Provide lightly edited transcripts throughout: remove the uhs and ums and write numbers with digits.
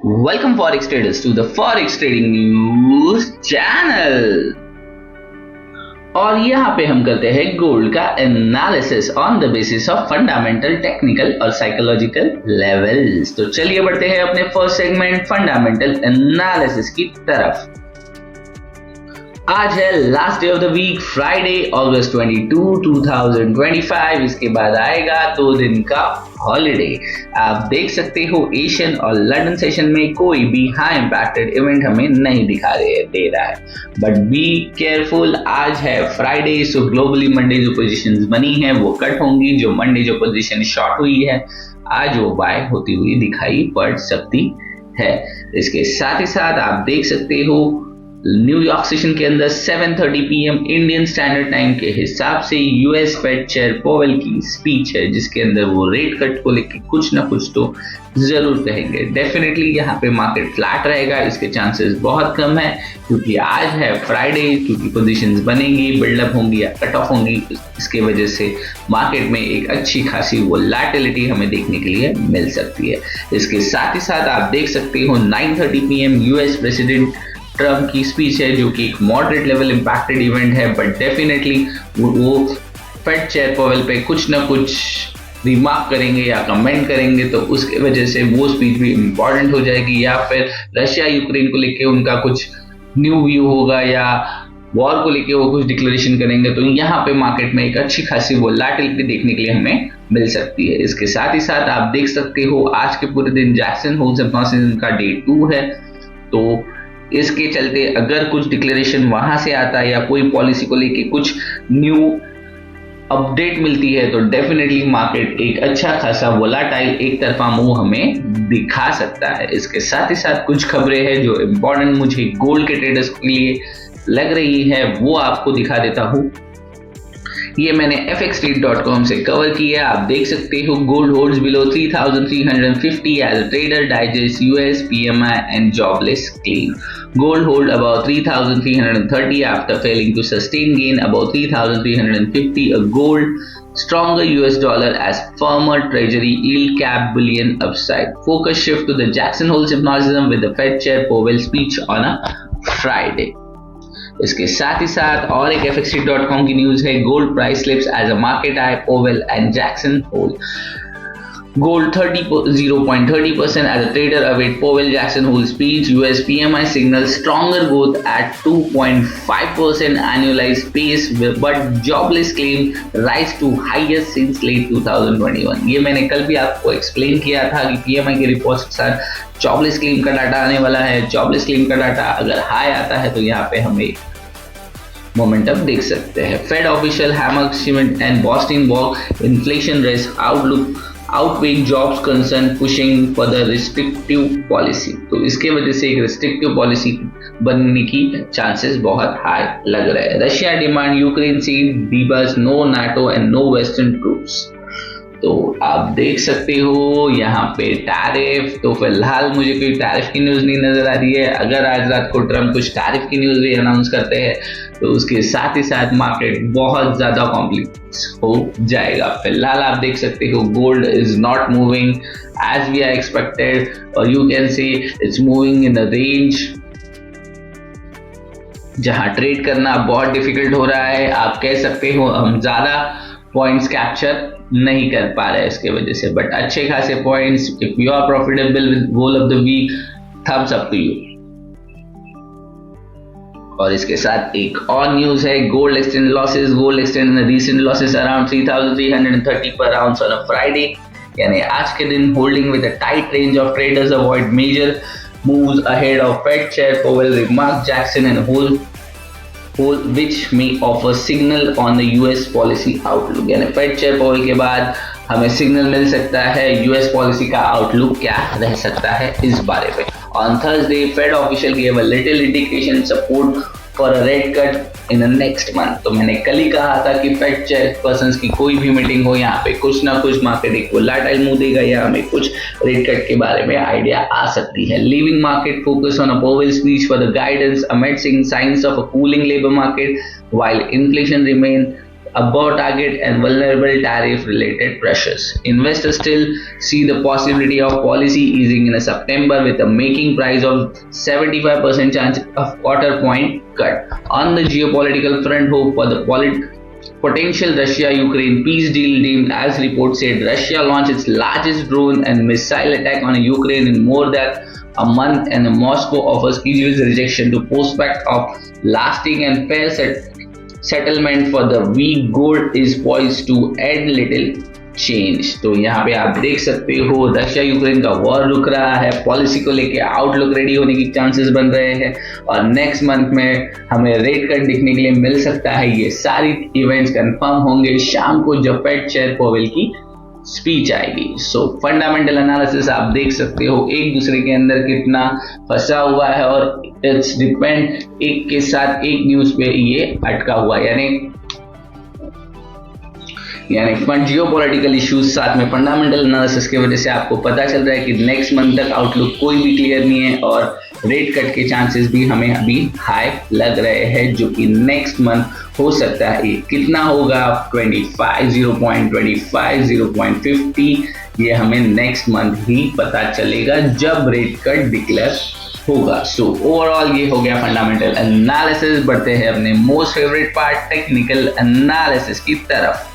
Welcome Forex traders to the Forex Trading News channel. और यहाँ पे हम करते हैं गोल्ड का analysis on the basis of fundamental, technical और साइकोलॉजिकल लेवल्स। तो चलिए बढ़ते हैं अपने फर्स्ट सेगमेंट फंडामेंटल एनालिसिस की तरफ। आज है last day of the week, Friday August 22, 2025। इसके बाद आएगा 2 दिन का हॉलिडे। आप देख सकते हो एशियन और लंदन सेशन में कोई भी हाई इंपैक्टेड इवेंट हमें नहीं दिखाई दे रहा है, बट बी केयरफुल। आज है फ्राइडे, सो ग्लोबली मंडे जो पोजीशंस बनी हैं वो कट होंगी। जो मंडे जो पोजीशन शॉर्ट हुई है आज वो बाय होती हुई दिखाई पड़ सकती है। इसके साथ ही साथ आप देख सकते हो न्यूयॉर्क सेशन के अंदर 7:30 PM इंडियन स्टैंडर्ड टाइम के हिसाब से यूएस फेड चेयर पोवेल की स्पीच है, जिसके अंदर वो रेट कट को लेकर कुछ ना कुछ तो जरूर कहेंगे। डेफिनेटली यहाँ पे मार्केट फ्लैट रहेगा, इसके चांसेस बहुत कम है, क्योंकि आज है फ्राइडे, क्योंकि पोजीशंस बनेंगी, बिल्डअप होंगी या कट ऑफ होंगी। इसके वजह से मार्केट में एक अच्छी खासी वोलेटिलिटी हमें देखने के लिए मिल सकती है। इसके साथ ही साथ आप देख सकते हो 9:30 PM यूएस प्रेसिडेंट ट्रम्प की स्पीच है, जो कि एक मॉडरेट लेवल इंपैक्टेड इवेंट है, बट डेफिनेटली वो फेड चेयर पोवेल पे कुछ ना कुछ रिमार्क करेंगे या कमेंट करेंगे, तो उसके वजह से वो स्पीच भी इम्पॉर्टेंट हो जाएगी। या फिर रशिया यूक्रेन को लेके उनका कुछ न्यू व्यू होगा या वॉर को लेके वो कुछ डिक्लेरेशन करेंगे, तो यहाँ पे मार्केट में एक अच्छी खासी वोलेटिलिटी देखने के लिए हमें मिल सकती है। इसके साथ ही साथ आप देख सकते हो आज के पूरे दिन जैक्सन होल सिम्पोसियम का डे 2 है, तो इसके चलते अगर कुछ डिक्लेरेशन वहां से आता है या कोई पॉलिसी को लेके कुछ न्यू अपडेट मिलती है, तो डेफिनेटली मार्केट एक अच्छा खासा वोलाटाइल एक तरफा मूव हमें दिखा सकता है। इसके साथ ही साथ कुछ खबरें हैं जो इंपॉर्टेंट मुझे गोल्ड के ट्रेडर्स के लिए लग रही है, वो आपको दिखा देता हूँ। ये मैंने fxtrade.com से कवर किया। आप देख सकते हो gold holds below 3350 as a trader digest US PMI and jobless claim. Gold hold about 3330 after failing to sustain gain about 3350 a gold. Stronger US dollar as firmer treasury yield cap bullion upside. Focus shift to the Jackson Hole symposium with the Fed Chair Powell speech on a Friday. इसके साथ ही साथ और एक fxtrade.com की news है, gold price slips as a market high Powell and Jackson Hole. Gold 0.30% as a trader await Powell Jackson Hole speech. US PMI signals stronger growth at 2.5% annualized pace, but jobless claim rise to highest since late 2021. ये मैंने कल भी आपको explain किया था कि PMI के reports के साथ जॉबलेस क्लेम का डाटा आने वाला है। जॉबलेस क्लेम का डाटा अगर हाई आता है तो यहाँ पे हमें मोमेंटम देख सकते हैं। Fed official Hammack Schmid and Boston walk inflation risk outlook outweigh jobs concern pushing for the restrictive policy। तो इसके वजह से एक restrictive policy बनने की चांसेस बहुत हाई लग रहे हैं। रशिया डिमांड यूक्रेन से डीबस no NATO and no western troops. तो आप देख सकते हो यहाँ पे टैरिफ, तो फिलहाल मुझे कोई टैरिफ की न्यूज नहीं नजर आ रही है। अगर आज रात को ट्रम्प कुछ टैरिफ की न्यूज भी अनाउंस करते हैं तो उसके साथ ही साथ मार्केट बहुत ज्यादा कॉम्प्लेक्स हो जाएगा। फिलहाल आप देख सकते हो gold is not moving as we are expected, और you can see it's moving in a range जहां ट्रेड करना बहुत डिफिकल्ट हो रहा है। आप कह सकते हो हम ज्यादा पॉइंट्स कैप्चर नहीं कर पा रहे हैं इसके वजह से, बट अच्छे खासे points. If you are profitable with gold of the week, thumbs up to you. और इसके साथ एक और न्यूज है, gold extend losses. Gold extend recent losses around 3330 पर आउंस ऑन अ फ्राइडे, यानी आज के दिन holding with a tight range of traders avoid major moves ahead of Fed chair Powell remark Jackson and Hole which may offer signal on the US policy outlook। यानी fade chair Powell के बाद हमें signal मिल सकता है US policy का outlook क्या रह सकता है इस बारे में। On Thursday Fed official gave a little indication support for a rate cut in the next month. तो मैंने कल ही कहा था कि फेड चेयर पर्संस की कोई भी मीटिंग हो, यहाँ पे कुछ ना कुछ मार्केट एक वोलेटाइल मूव देगा या हमें कुछ रेट कट के बारे में आइडिया आ सकती है। Leaving market focus on a Powell speech for the guidance amid seeing science of a cooling labour market while inflation remain above target and vulnerable tariff-related pressures. Investors still see the possibility of policy easing in September with a making price of 75% chance of quarter point cut. On the geopolitical front, hope for the potential Russia-Ukraine peace deal deemed as reports said Russia launched its largest drone and missile attack on Ukraine in more than a month, and Moscow offers Kyiv's rejection to prospect of lasting and fair settlement for the weak gold is poised to add little change. तो यहाँ पे आप देख सकते हो Russia Ukraine का war रुक रहा है, पॉलिसी को लेके आउटलुक रेडी होने की चांसेस बन रहे हैं और नेक्स्ट मंथ में हमें रेट कट दिखने के लिए मिल सकता है। ये सारी इवेंट्स कंफर्म होंगे शाम को जब फेड चेयर पॉवेल की स्पीच आएगी। सो फंडामेंटल एनालिसिस आप देख सकते हो एक दूसरे के अंदर कितना फंसा हुआ है और इट्स डिपेंड एक के साथ एक न्यूज पे ये अटका हुआ है, यानी जियोपॉलिटिकल इश्यूज साथ में फंडामेंटल एनालिसिस की वजह से आपको पता चल रहा है कि नेक्स्ट मंथ तक आउटलुक कोई भी क्लियर नहीं है और रेट कट के चांसेस भी हमें अभी हाई लग रहे हैं, जो कि नेक्स्ट मंथ हो सकता है। कितना होगा 25, 0.25, 0.50 ये हमें नेक्स्ट मंथ ही पता चलेगा जब रेट कट डिक्लेयर होगा। सो ओवरऑल ये हो गया फंडामेंटल एनालिसिस। बढ़ते हैं अपने most favourite part technical analysis की तरफ।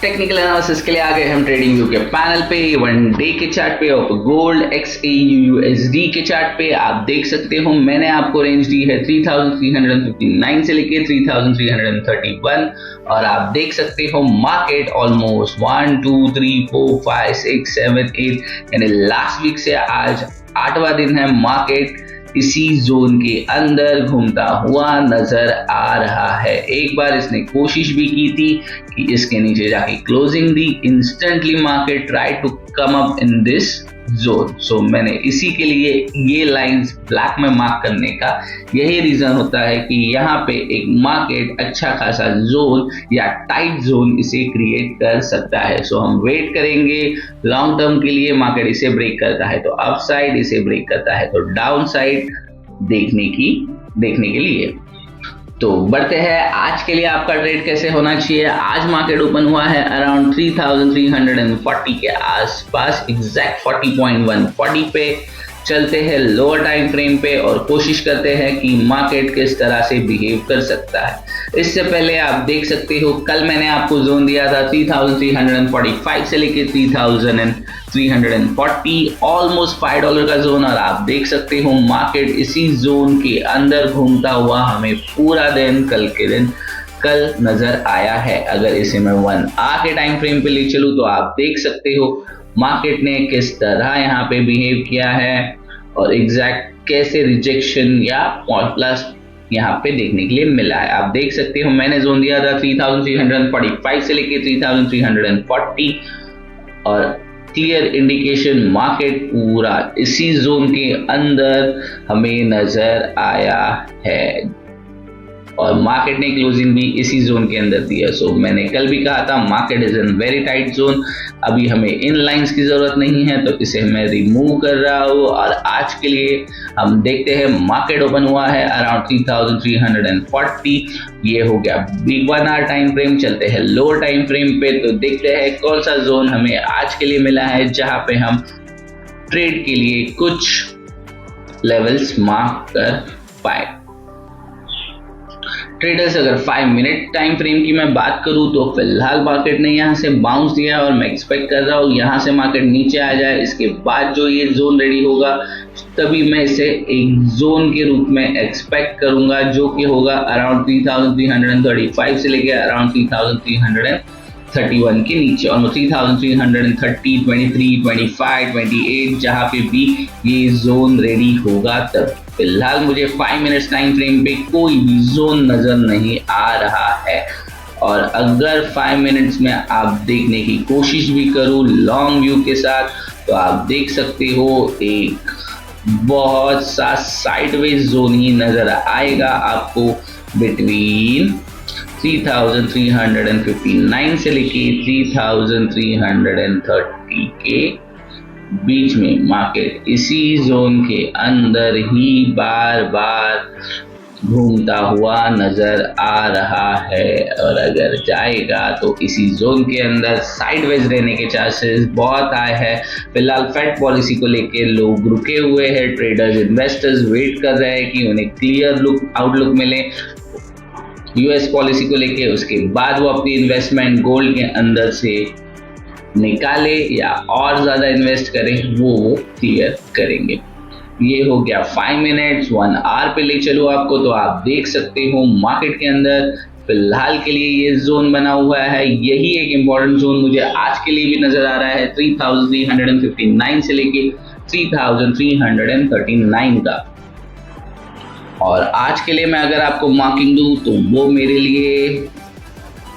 टेक्निकल एनालिसिस के लिए आ गए हम ट्रेडिंग व्यू के पैनल पे, वन डे के चार्ट पे और गोल्ड XAUUSD के चार्ट पे आप देख सकते हो मैंने आपको रेंज दी है 3359 से लेके 3331 और आप देख सकते हो मार्केट ऑलमोस्ट 1 2 3 4 5 6 7 8 यानी लास्ट वीक से आज 8वां दिन है, मार्केट इसी जोन के अंदर घूमता हुआ नजर आ रहा है। एक बार इसने कोशिश भी की थी कि इसके नीचे जाके क्लोजिंग दी, instantly market try to come up in this zone. So मैंने इसी के लिए ये लाइंस ब्लैक में मार्क करने का यही रीजन होता है कि यहाँ पे एक मार्केट अच्छा खासा जोन या टाइट जोन इसे क्रिएट कर सकता है। सो हम वेट करेंगे लॉन्ग टर्म के लिए, मार्केट इसे ब्रेक करता है तो अप साइड, इसे ब्रेक करता है तो डाउन साइड देखने के लिए। तो बढ़ते हैं आज के लिए आपका ट्रेड कैसे होना चाहिए। आज मार्केट ओपन हुआ है अराउंड 3340 के आसपास, एग्जैक्ट 40.140 पे चलते हैं लोअर टाइम फ्रेम पे और कोशिश करते हैं कि मार्केट किस तरह से बिहेव कर सकता है। इससे पहले आप देख सकते हो कल मैंने आपको जोन दिया था 3345 से लेके 3340, ऑलमोस्ट $5 का जोन और आप देख सकते हो मार्केट इसी जोन के अंदर घूमता हुआ हमें पूरा दिन कल नजर आया है। अगर इसे मैं 1 आवर के टाइम फ्रेम पे ले चलूं तो आप देख सकते हो मार्केट ने किस तरह यहाँ पे बिहेव किया है और एग्जैक्ट कैसे रिजेक्शन या प्लस यहाँ पे देखने के लिए मिला है। आप देख सकते हो मैंने जोन दिया था 3345 से लेके 3340 और क्लियर इंडिकेशन मार्केट पूरा इसी जोन के अंदर हमें नजर आया है और मार्केट ने क्लोजिंग भी इसी जोन के अंदर दिया। सो मैंने कल भी कहा था market is in very tight zone, अभी हमें इन लाइंस की जरूरत नहीं है तो इसे मैं रिमूव कर रहा हूँ और आज के लिए हम देखते हैं मार्केट ओपन हुआ है अराउंड 3340, ये हो गया बिग 1 आवर टाइम फ्रेम। चलते हैं लोअर टाइम फ्रेम पे तो देखते हैं कौन सा जोन हमें आज के लिए मिला है जहां पे हम ट्रेड के लिए कुछ लेवल्स मार्क कर पाए। ट्रेडर्स अगर 5 मिनट टाइम फ्रेम की मैं बात करूं तो फिलहाल मार्केट ने यहां से बाउंस दिया और मैं एक्सपेक्ट कर रहा हूं यहां से मार्केट नीचे आ जाए, इसके बाद जो ये जोन रेडी होगा तभी मैं इसे एक जोन के रूप में एक्सपेक्ट करूंगा जो कि होगा अराउंड 3335 से लेके अराउंड 3331 के नीचे और 3330, 23, 25, 28 जहां पे भी ये जोन रेडी होगा तब। फिलहाल मुझे 5 मिनट्स टाइम फ्रेम पे कोई भी जोन नजर नहीं आ रहा है और अगर 5 मिनट्स में आप देखने की कोशिश भी करूं लॉन्ग व्यू के साथ तो आप देख सकते हो एक बहुत सा साइडवेज जोन ही नजर आएगा आपको बिटवीन 3359 से लेके 3330 के बीच में मार्केट इसी जोन के अंदर ही बार बार घूमता हुआ नजर आ रहा है और अगर जाएगा तो इसी जोन के अंदर साइडवेज रहने के चांसेस बहुत हाई है। फिलहाल फेड पॉलिसी को लेके लोग रुके हुए हैं, ट्रेडर्स इन्वेस्टर्स वेट कर रहे हैं कि उन्हें क्लियर आउटलुक मिले यूएस पॉलिसी को लेके, उसके बाद वो अपनी इन्वेस्टमेंट गोल्ड के अंदर से निकाले या और ज़्यादा इन्वेस्ट करें, वो क्लियर करेंगे। ये हो गया 5 मिनट्स 1 आवर पे ले चलो आपको, तो आप देख सकते हो मार्केट के अंदर फिलहाल के लिए ये जोन बना हुआ है। यही एक इम्पॉर्टेंट जोन मुझे आज के लिए भी नजर आ रहा है 3359 से लेके 3339 का। और आज के लिए मैं अगर आपको मार्किंग दूं तो वो मेरे लिए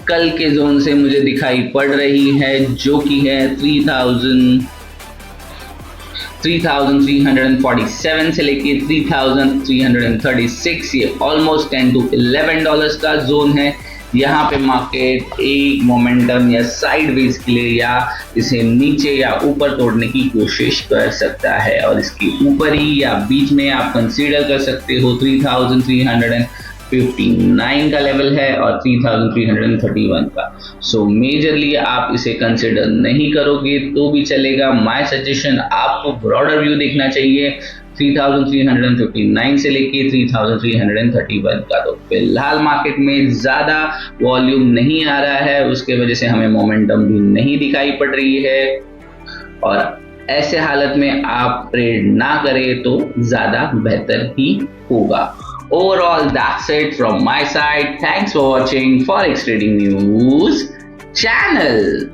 कल के जोन से मुझे दिखाई पड़ रही है, जो कि है 3347 से लेके 3336। ये ऑलमोस्ट $10 to $11 का जोन है। यहाँ पे मार्केट एक मोमेंटम या साइडवेज के लिए या इसे नीचे या ऊपर तोड़ने की कोशिश कर सकता है, और इसके ऊपर ही या बीच में आप कंसीडर कर सकते हो 3359 का लेवल है और 3331 का। सो मेजरली आप इसे कंसिडर नहीं करोगे तो भी चलेगा। माय सजेशन, आपको ब्रॉडर व्यू देखना चाहिए 3359 से लेके 3331 का। तो फिलहाल मार्केट में ज़्यादा वॉल्यूम नहीं आ रहा है, उसके वजह से हमें मोमेंटम भी नहीं दिखाई पड़ रही है, और ऐसे हालत में आप ट्रेड ना करें तो ज़्यादा बेहतर ही होगा। Overall, that's it from my side. Thanks for watching Forex Trading News channel.